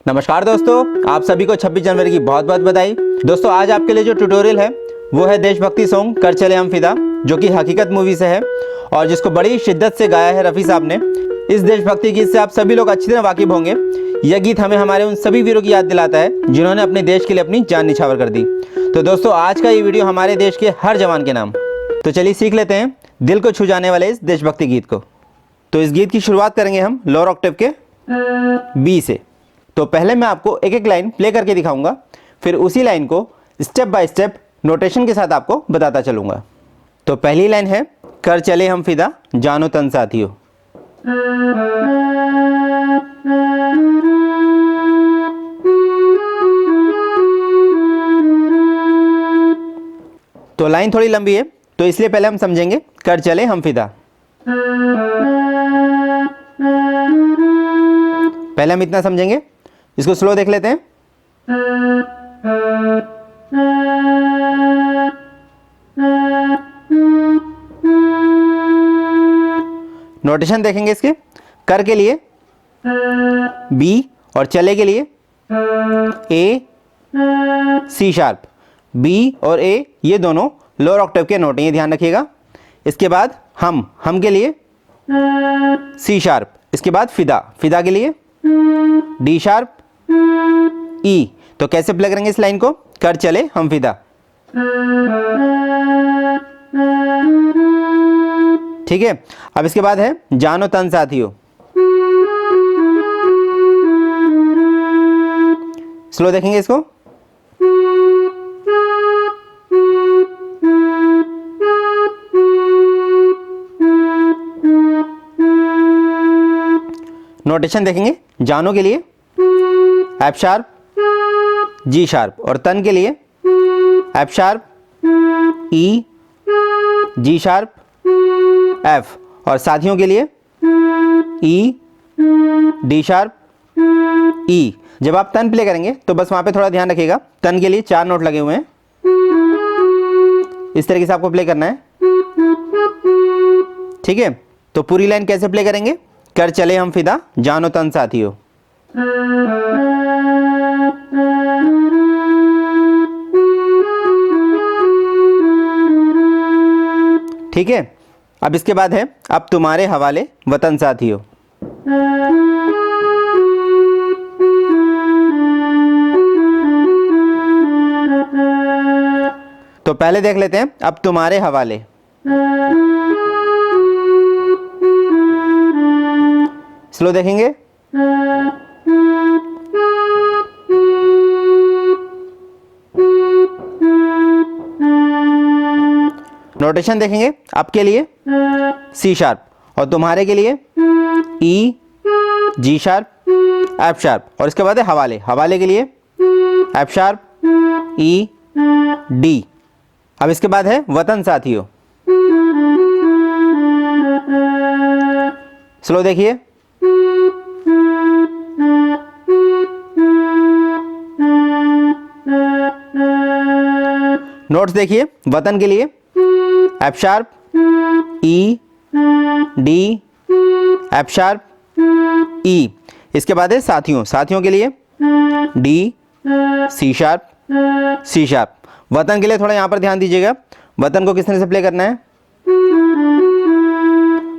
नमस्कार दोस्तों, आप सभी को 26 जनवरी की बहुत बहुत बधाई। दोस्तों आज आपके लिए जो ट्यूटोरियल है वो है देशभक्ति सॉन्ग कर चले हम फिदा, जो कि हकीकत मूवी से है और जिसको बड़ी शिद्दत से गाया है रफ़ी साहब ने। इस देशभक्ति गीत से आप सभी लोग अच्छी तरह वाकिफ होंगे। यह गीत हमें हमारे उन सभी वीरों की याद दिलाता है जिन्होंने अपने देश के लिए अपनी जान निछावर कर दी। तो दोस्तों आज का ये वीडियो हमारे देश के हर जवान के नाम। तो चलिए सीख लेते हैं दिल को छू जाने वाले इस देशभक्ति गीत को। तो इस गीत की शुरुआत करेंगे हम लोअर ऑक्टेव के बी से। तो पहले मैं आपको एक एक लाइन प्ले करके दिखाऊंगा, फिर उसी लाइन को स्टेप बाय स्टेप नोटेशन के साथ आपको बताता चलूंगा। तो पहली लाइन है कर चले हम फिदा जानो तन साथियों। तो लाइन थोड़ी लंबी है तो इसलिए पहले हम समझेंगे कर चले हम फिदा। पहले हम इतना समझेंगे, इसको स्लो देख लेते हैं। नोटेशन देखेंगे इसके, कर के लिए बी और चले के लिए ए सी शार्प। बी और ए ये दोनों लोअर ऑक्टेव के नोट हैं, ये ध्यान रखिएगा। इसके बाद हम के लिए सी शार्प। इसके बाद फिदा, फिदा के लिए डी शार्प ई। तो कैसे प्ले करेंगे इस लाइन को, कर चले हम फिदा। ठीक है, अब इसके बाद है जानो तन साथियों। स्लो देखेंगे इसको। नोटेशन देखेंगे, जानो के लिए एफ शार्प जी शार्प और तन के लिए एफ शार्प ई जी शार्प एफ, और साथियों के लिए ई डी शार्प ई। जब आप तन प्ले करेंगे तो बस वहां पे थोड़ा ध्यान रखिएगा, तन के लिए 4 नोट लगे हुए हैं, इस तरीके से आपको प्ले करना है। ठीक है, तो पूरी लाइन कैसे प्ले करेंगे, कर चले हम फिदा जानो तन साथियों। ठीक है, अब इसके बाद है अब तुम्हारे हवाले वतन साथियों। तो पहले देख लेते हैं अब तुम्हारे हवाले। स्लो देखेंगे। नोटेशन देखेंगे, आपके लिए सी शार्प और तुम्हारे के लिए ई जी शार्प एफ शार्प, और इसके बाद है हवाले, हवाले के लिए एफ शार्प ई डी। अब इसके बाद है वतन साथियों। स्लो देखिए। नोट्स देखिए, वतन के लिए F sharp E D F sharp E. इसके बाद है साथियों, साथियों के लिए D C sharp C sharp. वतन के लिए थोड़ा यहाँ पर ध्यान दीजिएगा, वतन को किस तरह से प्ले करना है।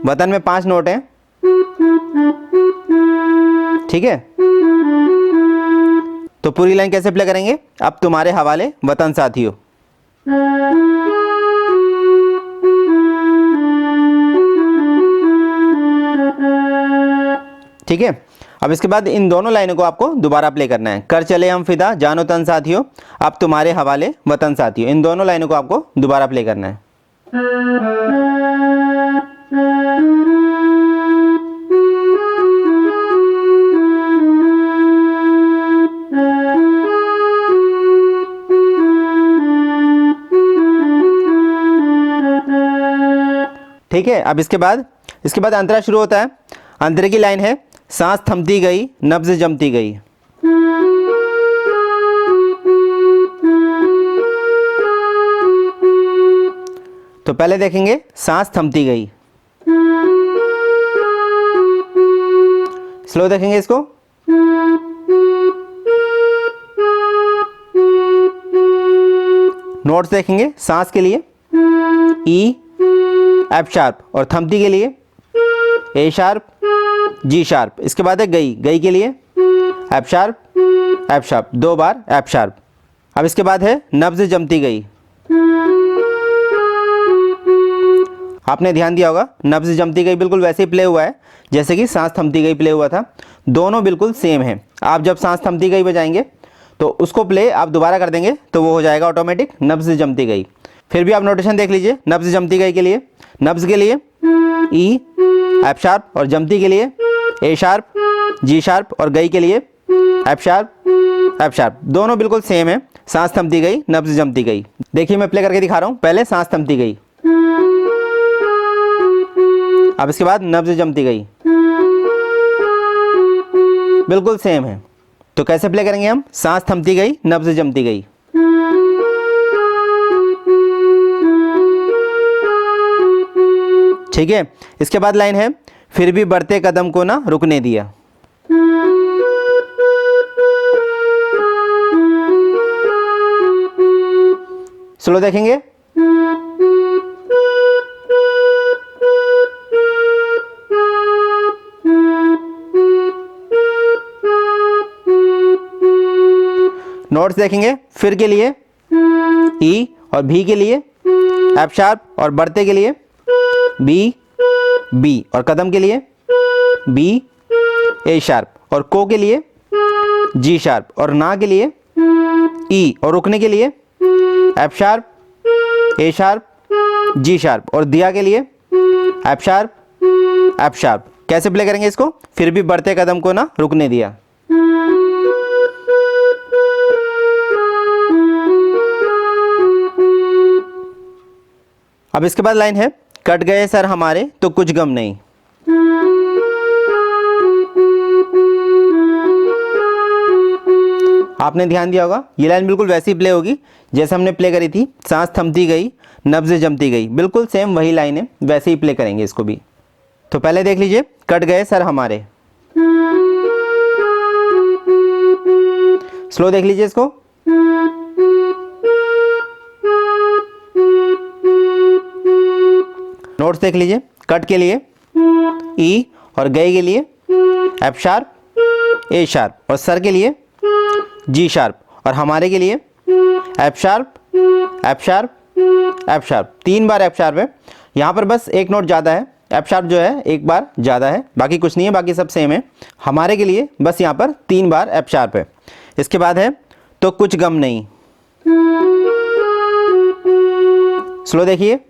वतन में 5 नोट हैं। ठीक है, तो पूरी लाइन कैसे प्ले करेंगे, अब तुम्हारे हवाले वतन साथियों। ठीक है, अब इसके बाद इन दोनों लाइनों को आपको दोबारा प्ले करना है। कर चले हम फिदा जानो तन साथियों, अब तुम्हारे हवाले वतन साथियों। इन दोनों लाइनों को आपको दोबारा प्ले करना है। ठीक है, अब इसके बाद अंतरा शुरू होता है। अंतरे की लाइन है सांस थमती गई नब्ज जमती गई। तो पहले देखेंगे सांस थमती गई, स्लो देखेंगे इसको। नोट्स देखेंगे सांस के लिए ई एफ शार्प और थम्पती के लिए ए शार्प जी शार्प। इसके बाद है गई, गई के लिए एफ शार्प 2 बार एफ शार्प। अब इसके बाद है नब्ज जमती गई। आपने ध्यान दिया होगा नब्ज जमती गई बिल्कुल वैसे ही प्ले हुआ है जैसे कि सांस थमती गई प्ले हुआ था, दोनों बिल्कुल सेम है। आप जब सांस थमती गई बजाएंगे तो उसको प्ले आप दोबारा कर देंगे तो वो हो जाएगा ऑटोमेटिक नब्ज जमती गई। फिर भी आप नोटेशन देख लीजिए, नब्ज जमती गई के लिए नब्ज के लिए ई एफ शार्प और जमती के लिए ए शार्प जी शार्प और गई के लिए एफ शार्प, दोनों बिल्कुल सेम है। सांस थमती गई नब्ज जमती गई। देखिए मैं प्ले करके दिखा रहा हूँ, पहले सांस थमती गई, अब इसके बाद नब्ज जमती गई, बिल्कुल सेम है। तो कैसे प्ले करेंगे हम? सांस थमती गई नब्ज जमती गई। ठीक है, इसके बाद लाइन है फिर भी बढ़ते कदम को ना रुकने दिया। स्लो देखेंगे, नोट्स देखेंगे फिर के लिए ई और भी के लिए एफ शार्प और बढ़ते के लिए बी और कदम के लिए बी ए शार्प और को के लिए जी शार्प और ना के लिए ई और रुकने के लिए एफ शार्प ए शार्प जी शार्प और दिया के लिए एफ शार्प। कैसे प्ले करेंगे इसको? फिर भी बढ़ते कदम को ना रुकने दिया। अब इसके बाद लाइन है कट गए सर हमारे तो कुछ गम नहीं। आपने ध्यान दिया होगा ये लाइन बिल्कुल वैसी प्ले होगी जैसे हमने प्ले करी थी, सांस थमती गई नब्ज जमती गई, बिल्कुल सेम वही लाइन है, वैसे ही प्ले करेंगे इसको भी। तो पहले देख लीजिए कट गए सर हमारे, स्लो देख लीजिए इसको, नोट्स देख लीजिए कट के लिए ई और गए के लिए एफ शार्प ए शार्प और सर के लिए जी शार्प और हमारे के लिए एफ शार्प 3 बार एफ शार्प है। यहाँ पर बस एक नोट ज़्यादा है, एफ शार्प जो है एक बार ज़्यादा है, बाकी कुछ नहीं है, बाकी सब सेम है। हमारे के लिए बस यहाँ पर 3 बार एफ शार्प है। इसके बाद है तो कुछ गम नहीं, स्लो देखिए,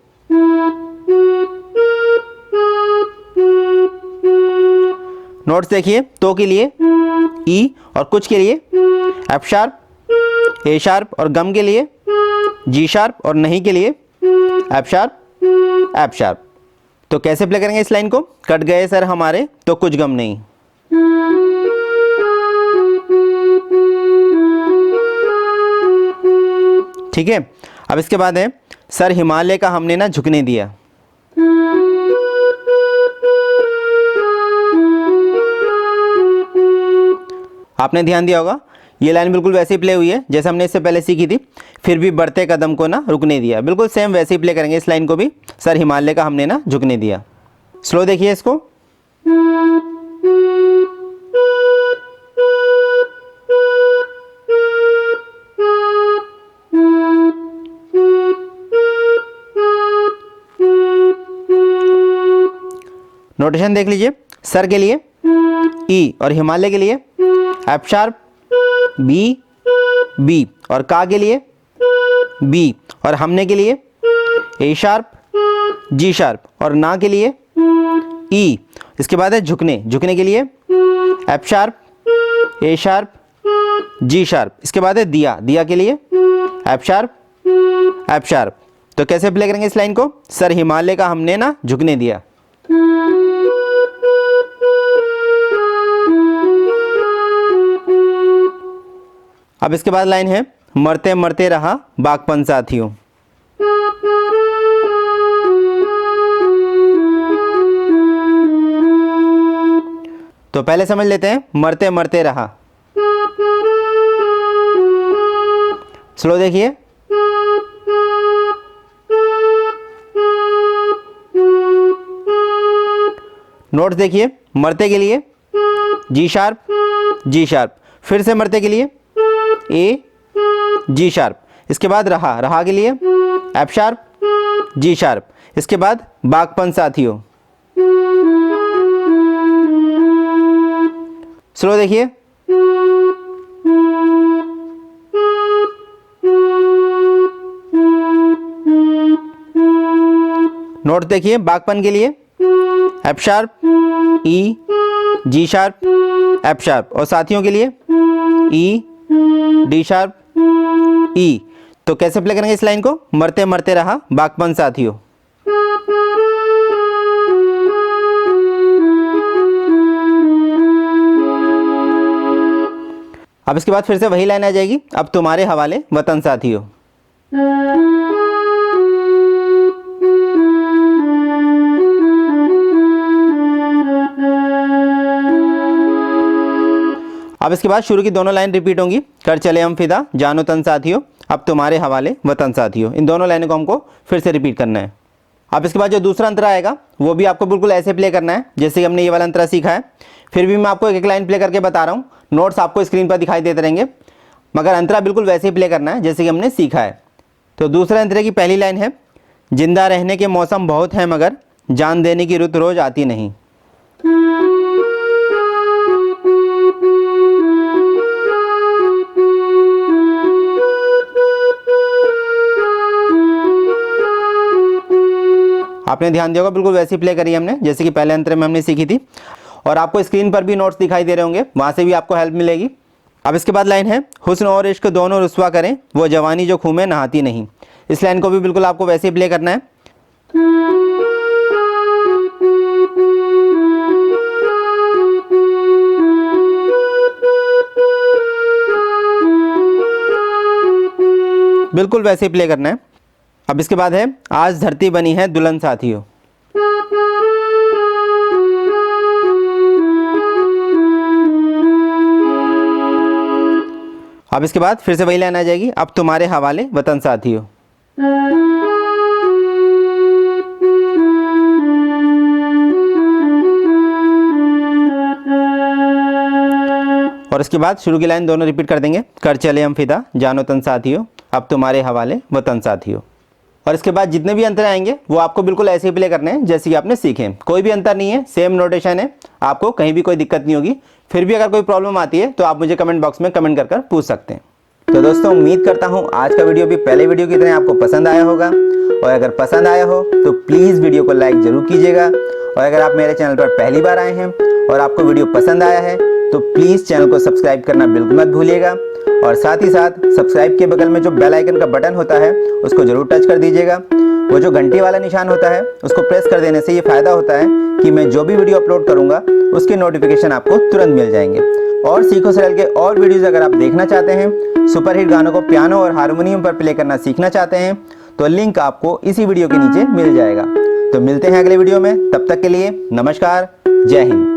नोट्स देखिए तो के लिए ई और कुछ के लिए एफ शार्प ए शार्प और गम के लिए जी शार्प और नहीं के लिए एफ शार्प। तो कैसे प्ले करेंगे इस लाइन को? कट गए सर हमारे तो कुछ गम नहीं। ठीक है, अब इसके बाद है सर हिमालय का हमने ना झुकने दिया। आपने ध्यान दिया होगा ये लाइन बिल्कुल वैसे ही प्ले हुई है जैसे हमने इससे पहले सीखी थी, फिर भी बढ़ते कदम को ना रुकने दिया, बिल्कुल सेम वैसे ही प्ले करेंगे इस लाइन को भी, सर हिमालय का हमने ना झुकने दिया। स्लो देखिए इसको, नोटेशन देख लीजिए, सर के लिए ई और हिमालय के लिए एफ शार्प बी और का के लिए बी और हमने के लिए ए शार्प जी शार्प और ना के लिए ई। इसके बाद है झुकने के लिए एफ शार्प ए शार्प जी शार्प। इसके बाद है दिया के लिए एफ शार्प। तो कैसे प्ले करेंगे इस लाइन को? सर हिमालय का हमने ना झुकने दिया। अब इसके बाद लाइन है मरते मरते रहा बागपन साथियों। तो पहले समझ लेते हैं मरते मरते रहा, स्लो देखिए, नोट्स देखिए, मरते के लिए जी शार्प, फिर से मरते के लिए ए जी शार्प, इसके बाद रहा के लिए एफ शार्प जी शार्प, इसके बाद बागपन साथियों। स्लो देखिए, नोट देखिए, बागपन के लिए एफ शार्प ई जी शार्प एफ शार्प, और साथियों के लिए ई डी शार्प ई। तो कैसे प्ले करेंगे इस लाइन को? मरते मरते रहा बागपन साथियों। अब इसके बाद फिर से वही लाइन आ जाएगी, अब तुम्हारे हवाले वतन साथियों। अब इसके बाद शुरू की दोनों लाइन रिपीट होंगी, कर चले हम फिदा जानो तन साथियों, अब तुम्हारे हवाले वतन साथियों। इन दोनों लाइनों को हमको फिर से रिपीट करना है। अब इसके बाद जो दूसरा अंतरा आएगा वो भी आपको बिल्कुल ऐसे प्ले करना है जैसे कि हमने ये वाला अंतरा सीखा है। फिर भी मैं आपको एक एक लाइन प्ले करके बता रहा हूँ, नोट्स आपको स्क्रीन पर दिखाई देते रहेंगे, मगर अंतरा बिल्कुल वैसे ही प्ले करना है जैसे कि हमने सीखा है। तो दूसरे अंतरे की पहली लाइन है, जिंदा रहने के मौसम बहुत हैं मगर जान देने की रुत रोज आती नहीं। आपने ध्यान दिया होगा बिल्कुल वैसी प्ले करी हमने जैसे कि पहले अंतरे में हमने सीखी थी, और आपको स्क्रीन पर भी नोट्स दिखाई दे रहे होंगे, वहाँ से भी आपको हेल्प मिलेगी। अब इसके बाद लाइन है, हुस्न और इश्क दोनों रुस्वा करें वो जवानी जो खूह में नहाती नहीं। इस लाइन को भी बिल्कुल आपको वैसे ही प्ले करना है। बिल्कुल वैसे ही प्ले करना है। अब इसके बाद है, आज धरती बनी है दुल्हन साथियों। अब इसके बाद फिर से वही लाइन आ जाएगी, अब तुम्हारे हवाले वतन साथियों। और इसके बाद शुरू की लाइन दोनों रिपीट कर देंगे, कर चले हम फिदा जानो तन साथियों, अब तुम्हारे हवाले वतन साथियों। और इसके बाद जितने भी अंतर आएंगे वो आपको बिल्कुल ऐसे ही प्ले करने हैं जैसे कि आपने सीखे, कोई भी अंतर नहीं है, सेम नोटेशन है, आपको कहीं भी कोई दिक्कत नहीं होगी। फिर भी अगर कोई प्रॉब्लम आती है तो आप मुझे कमेंट बॉक्स में कमेंट कर पूछ सकते हैं। तो दोस्तों उम्मीद करता हूँ आज का वीडियो भी पहले वीडियो की तरह आपको पसंद आया होगा, और अगर पसंद आया हो तो प्लीज़ वीडियो को लाइक ज़रूर कीजिएगा। और अगर आप मेरे चैनल पर पहली बार आए हैं और आपको वीडियो पसंद आया है तो प्लीज़ चैनल को सब्सक्राइब करना बिल्कुल मत भूलिएगा, और साथ ही साथ सब्सक्राइब के बगल में जो बेल आइकन का बटन होता है उसको जरूर टच कर दीजिएगा। वो जो घंटी वाला निशान होता है उसको प्रेस कर देने से ये फ़ायदा होता है कि मैं जो भी वीडियो अपलोड करूँगा उसके नोटिफिकेशन आपको तुरंत मिल जाएंगे। और सीखो सरल के और वीडियोज़ अगर आप देखना चाहते हैं, सुपरहिट गानों को पियानो और हारमोनियम पर प्ले करना सीखना चाहते हैं, तो लिंक आपको इसी वीडियो के नीचे मिल जाएगा। तो मिलते हैं अगले वीडियो में, तब तक के लिए नमस्कार, जय हिंद।